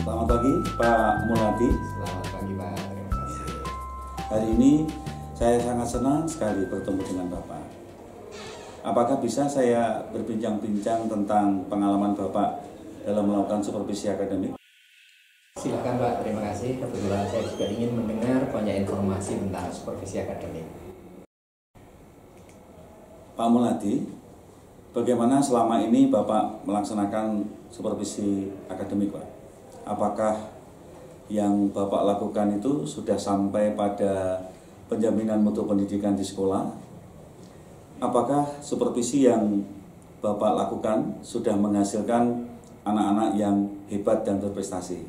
Selamat pagi Pak Muladi. Selamat pagi Pak, terima kasih. Hari ini saya sangat senang sekali bertemu dengan Bapak. Apakah bisa saya berbincang-bincang tentang pengalaman Bapak dalam melakukan supervisi akademik? Silakan Pak, terima kasih. Kebetulan saya juga ingin mendengar banyak informasi tentang supervisi akademik. Pak Muladi, bagaimana selama ini Bapak melaksanakan supervisi akademik, Pak? Apakah yang Bapak lakukan itu sudah sampai pada penjaminan mutu pendidikan di sekolah? Apakah supervisi yang Bapak lakukan sudah menghasilkan anak-anak yang hebat dan berprestasi?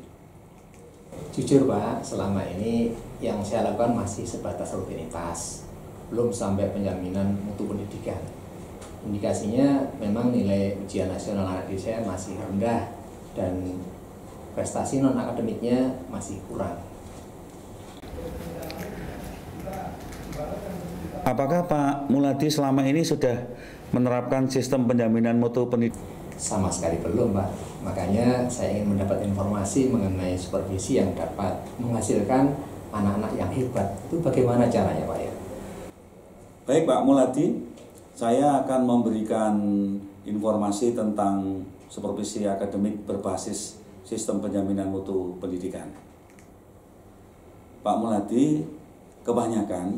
Jujur Pak, selama ini yang saya lakukan masih sebatas rutinitas, belum sampai penjaminan mutu pendidikan. Indikasinya memang nilai ujian nasional anak didik saya masih rendah dan prestasi non-akademiknya masih kurang. Apakah Pak Muladi selama ini sudah menerapkan sistem penjaminan mutu pendidikan? Sama sekali belum Pak, makanya saya ingin mendapat informasi mengenai supervisi yang dapat menghasilkan anak-anak yang hebat. Itu bagaimana caranya Pak ya? Baik Pak Muladi, saya akan memberikan informasi tentang supervisi akademik berbasis sistem penjaminan mutu pendidikan. Pak Muladi, kebanyakan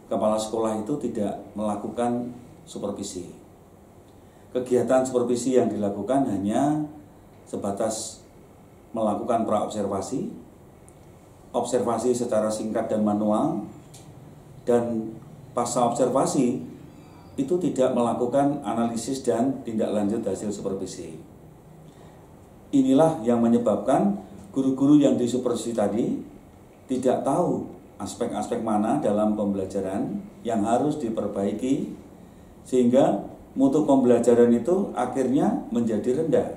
kepala sekolah itu tidak melakukan supervisi. Kegiatan supervisi yang dilakukan hanya sebatas melakukan praobservasi, observasi secara singkat dan manual, dan pasca observasi itu tidak melakukan analisis dan tindak lanjut hasil supervisi. Inilah yang menyebabkan guru-guru yang disupervisi tadi tidak tahu aspek-aspek mana dalam pembelajaran yang harus diperbaiki, sehingga mutu pembelajaran itu akhirnya menjadi rendah.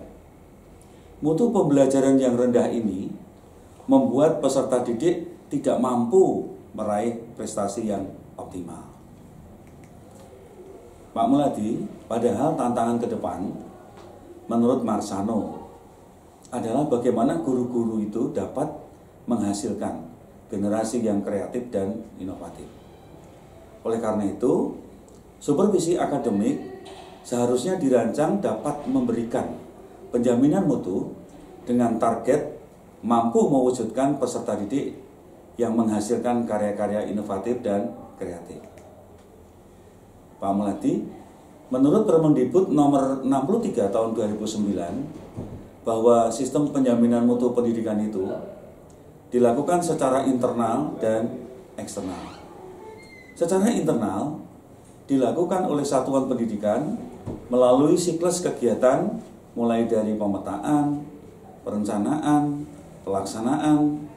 Mutu pembelajaran yang rendah ini membuat peserta didik tidak mampu meraih prestasi yang optimal. Pak Muladi, padahal tantangan ke depan menurut Marsano adalah bagaimana guru-guru itu dapat menghasilkan generasi yang kreatif dan inovatif. Oleh karena itu, supervisi akademik seharusnya dirancang dapat memberikan penjaminan mutu dengan target mampu mewujudkan peserta didik yang menghasilkan karya-karya inovatif dan kreatif. Pak Muladi, menurut Permendikbud nomor 63 tahun 2009 bahwa sistem penjaminan mutu pendidikan itu dilakukan secara internal dan eksternal. Secara internal dilakukan oleh satuan pendidikan melalui siklus kegiatan mulai dari pemetaan, perencanaan, pelaksanaan,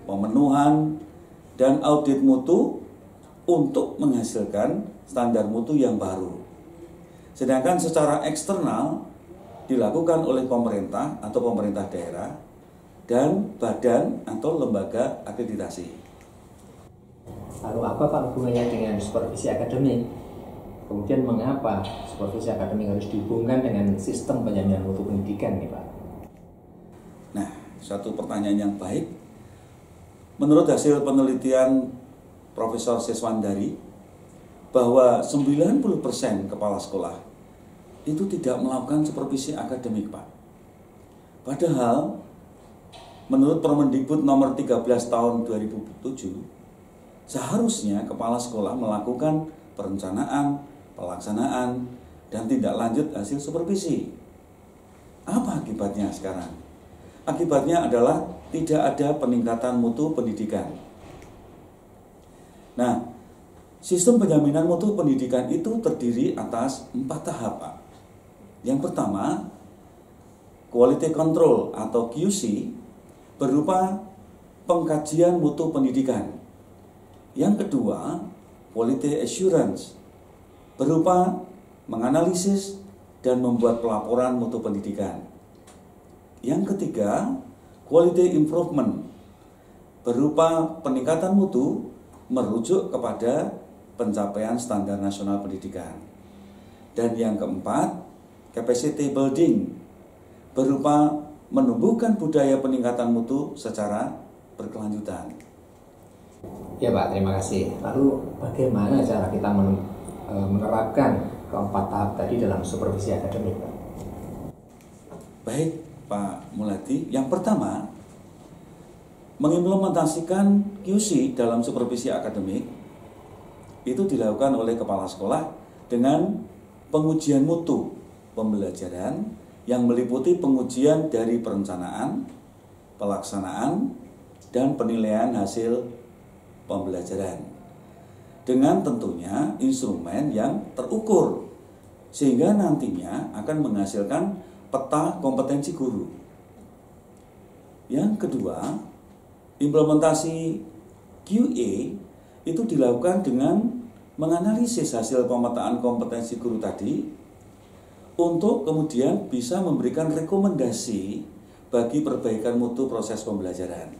pemenuhan, dan audit mutu untuk menghasilkan standar mutu yang baru. Sedangkan secara eksternal dilakukan oleh pemerintah atau pemerintah daerah dan badan atau lembaga akreditasi. Lalu apa Pak hubungannya dengan supervisi akademik? Kemudian mengapa supervisi akademik harus dihubungkan dengan sistem penjaminan mutu pendidikan nih Pak? Nah, satu pertanyaan yang baik. Menurut hasil penelitian Profesor Seswandari, bahwa 90% kepala sekolah itu tidak melakukan supervisi akademik, Pak. Padahal menurut Permendikbud nomor 13 tahun 2007, seharusnya kepala sekolah melakukan perencanaan, pelaksanaan, dan tindak lanjut hasil supervisi. Apa akibatnya sekarang? Akibatnya adalah tidak ada peningkatan mutu pendidikan. Nah, sistem penjaminan mutu pendidikan itu terdiri atas 4 tahap, Pak. Yang pertama, quality control atau QC berupa pengkajian mutu pendidikan. Yang kedua, quality assurance berupa menganalisis dan membuat pelaporan mutu pendidikan. Yang ketiga, quality improvement berupa peningkatan mutu merujuk kepada pencapaian standar nasional pendidikan. Dan yang keempat, capacity building berupa menumbuhkan budaya peningkatan mutu secara berkelanjutan. Ya Pak, terima kasih. Lalu bagaimana cara kita menerapkan keempat tahap tadi dalam supervisi akademik, Pak? Baik, Pak Muladi. Yang pertama, mengimplementasikan QC dalam supervisi akademik itu dilakukan oleh kepala sekolah dengan pengujian mutu pembelajaran yang meliputi pengujian dari perencanaan, pelaksanaan, dan penilaian hasil pembelajaran dengan tentunya instrumen yang terukur sehingga nantinya akan menghasilkan peta kompetensi guru. Yang kedua, implementasi QA itu dilakukan dengan menganalisis hasil pemetaan kompetensi guru tadi untuk kemudian bisa memberikan rekomendasi bagi perbaikan mutu proses pembelajaran.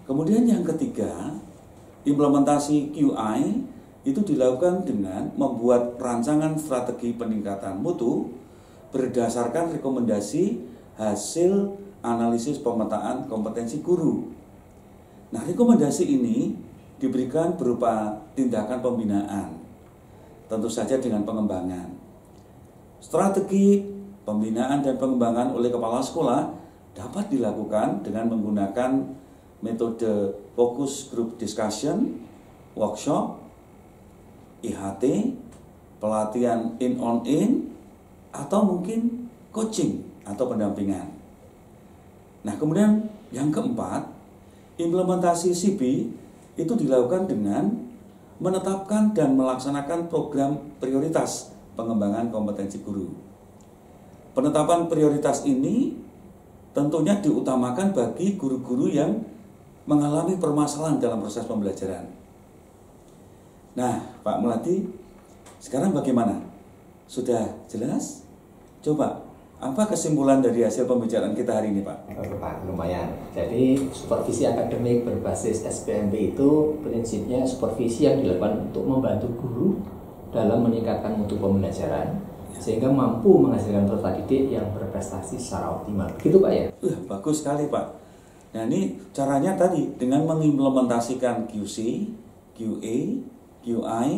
Kemudian yang ketiga, implementasi QI itu dilakukan dengan membuat rancangan strategi peningkatan mutu berdasarkan rekomendasi hasil analisis pemetaan kompetensi guru. Nah, rekomendasi ini diberikan berupa tindakan pembinaan, tentu saja dengan pengembangan. Strategi pembinaan dan pengembangan oleh kepala sekolah dapat dilakukan dengan menggunakan metode focus group discussion, workshop, IHT, pelatihan in-on-in, atau mungkin coaching atau pendampingan. Nah, kemudian yang keempat, implementasi CB itu dilakukan dengan menetapkan dan melaksanakan program prioritas pengembangan kompetensi guru. Penetapan prioritas ini tentunya diutamakan bagi guru-guru yang mengalami permasalahan dalam proses pembelajaran. Nah, Pak Muladi, sekarang bagaimana? Sudah jelas? Coba, apa kesimpulan dari hasil pembicaraan kita hari ini, Pak? Oke Pak, lumayan. Jadi supervisi akademik berbasis SPMP itu prinsipnya supervisi yang dilakukan untuk membantu guru dalam meningkatkan mutu pembelajaran sehingga mampu menghasilkan peserta didik yang berprestasi secara optimal. Gitu Pak ya? Bagus sekali Pak. Nah, ini caranya tadi dengan mengimplementasikan QC, QA, QI,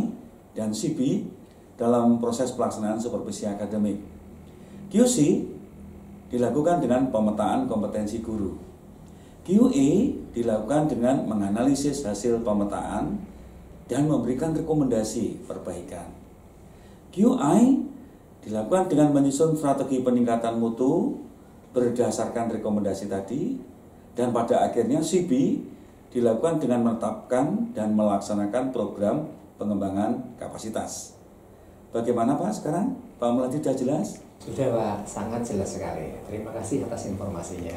dan CB dalam proses pelaksanaan supervisi akademik. QC dilakukan dengan pemetaan kompetensi guru. QA dilakukan dengan menganalisis hasil pemetaan dan memberikan rekomendasi perbaikan. QI dilakukan dengan menyusun strategi peningkatan mutu berdasarkan rekomendasi tadi, dan pada akhirnya CB dilakukan dengan menetapkan dan melaksanakan program pengembangan kapasitas. Bagaimana Pak sekarang? Pak Muladi sudah jelas? Sudah Pak, sangat jelas sekali. Terima kasih atas informasinya.